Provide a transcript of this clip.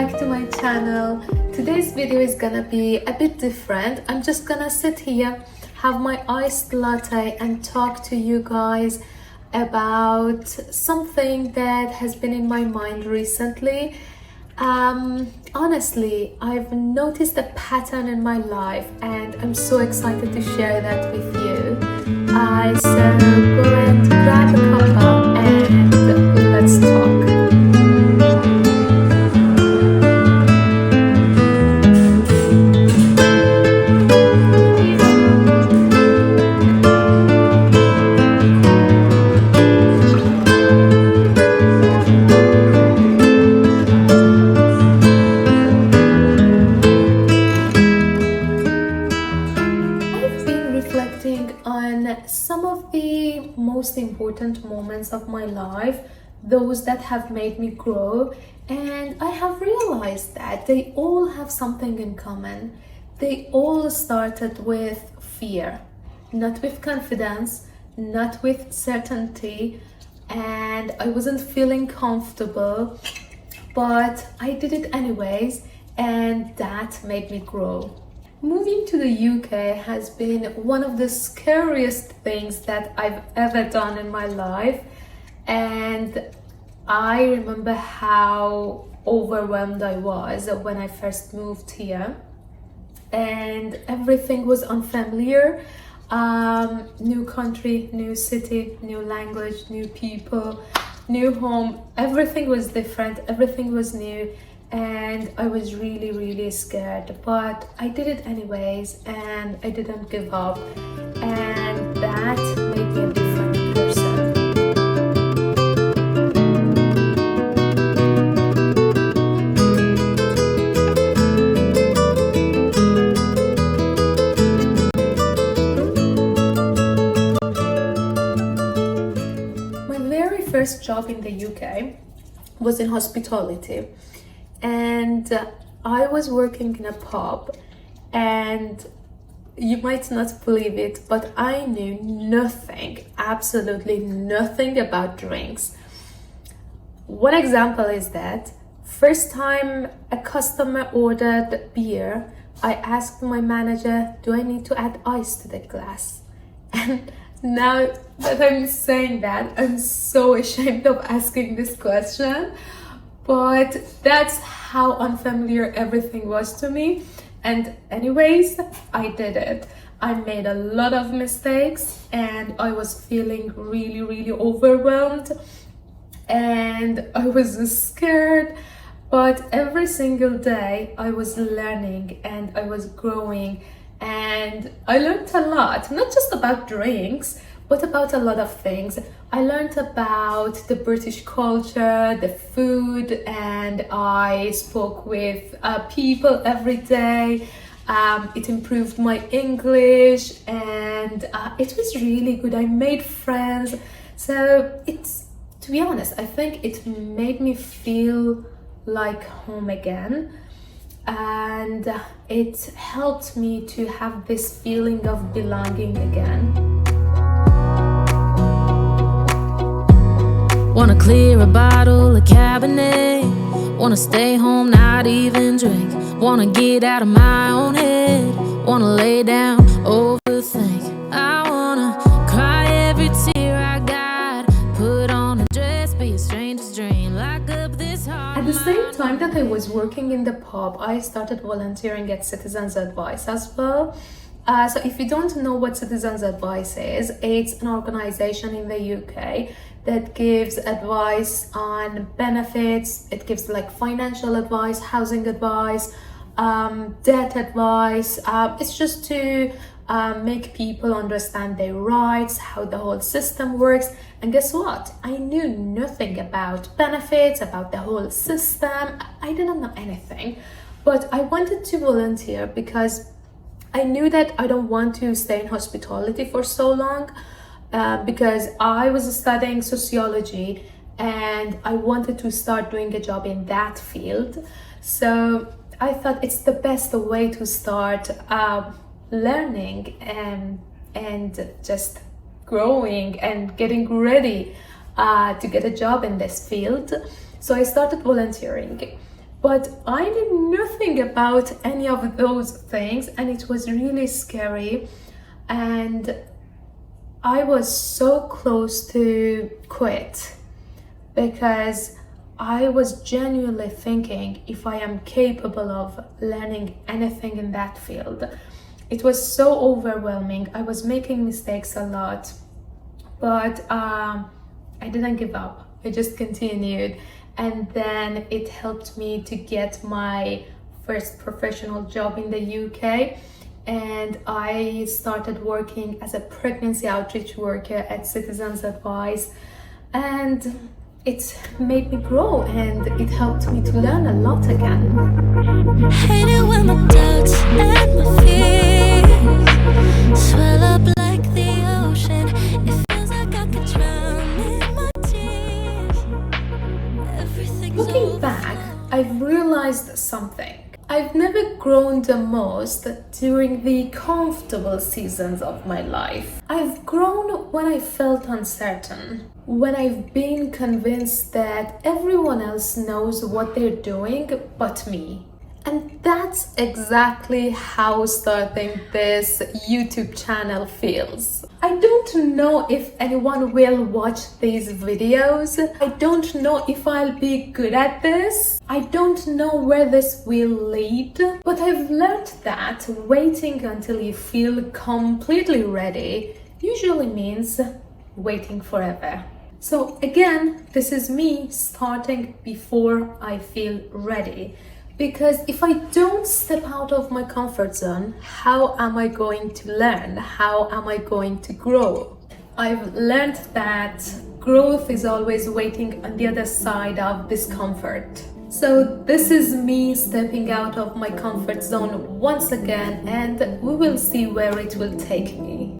back to my channel. Today's video is gonna be a bit different. I'm just gonna sit here, have my iced latte and talk to you guys about something that has been in my mind recently. Honestly, I've noticed a pattern in my life and I'm so excited to share that with you. So go ahead, grab a cuppa and let's talk. On some of the most important moments of my life, those that have made me grow, and I have realized that they all have something in common. They all started with fear, not with confidence, not with certainty, and I wasn't feeling comfortable, but I did it anyways, and that made me grow. Moving to the UK has been one of the scariest things that I've ever done in my life, and I remember how overwhelmed I was when I first moved here, and everything was unfamiliar. New country, new city, new language, new people, new home. Everything was different, everything was new. And I was really scared, but I did it anyways, and I didn't give up, and that made me a different person. My very first job in the UK was in hospitality. And I was working in a pub, and you might not believe it, but I knew nothing, absolutely nothing about drinks. One example is that first time a customer ordered beer, I asked my manager, do I need to add ice to the glass? And now that I'm saying that, I'm so ashamed of asking this question. But that's how unfamiliar everything was to me. And anyways, I did it. I made a lot of mistakes and I was feeling really overwhelmed. And I was scared. But every single day I was learning and I was growing. And I learned a lot, not just about drinks, but about a lot of things. I learned about the British culture, the food, and I spoke with people every day. It improved my English, and it was really good. I made friends. So to be honest, I think it made me feel like home again. And it helped me to have this feeling of belonging again. Wanna clear a bottle of Cabernet. Wanna stay home, not even drink. Wanna get out of my own head. Wanna lay down, overthink. I wanna cry every tear I got. Put on a dress, be a stranger's dream. Lock up this heart. At the same time that I was working in the pub, I started volunteering at Citizens Advice as well. So if you don't know what Citizens Advice is, it's an organization in the UK that gives advice on benefits. It gives like financial advice, housing advice, debt advice. It's just to make people understand their rights, how the whole system works. And guess what? I knew nothing about benefits, about the whole system. I didn't know anything, but I wanted to volunteer because I knew that I don't want to stay in hospitality for so long. Because I was studying sociology and I wanted to start doing a job in that field. So I thought it's the best way to start learning and just growing and getting ready to get a job in this field. So I started volunteering. But I knew nothing about any of those things, and it was really scary. And I was so close to quit because I was genuinely thinking if I am capable of learning anything in that field. It was so overwhelming. I was making mistakes a lot, but I didn't give up. I just continued. And then it helped me to get my first professional job in the UK. And I started working as a pregnancy outreach worker at Citizens Advice. And it made me grow and it helped me to learn a lot again. Hate it when my doubts and my fears swell up like the ocean. It feels like I could drown in my tears. Everything's Looking back, I've realized something. I've never grown the most during the comfortable seasons of my life. I've grown when I felt uncertain, when I've been convinced that everyone else knows what they're doing but me. And that's exactly how starting this YouTube channel feels. I don't know if anyone will watch these videos. I don't know if I'll be good at this. I don't know where this will lead. But I've learned that waiting until you feel completely ready usually means waiting forever. So again, this is me starting before I feel ready. Because if I don't step out of my comfort zone, how am I going to learn? How am I going to grow? I've learned that growth is always waiting on the other side of discomfort. So this is me stepping out of my comfort zone once again, and we will see where it will take me.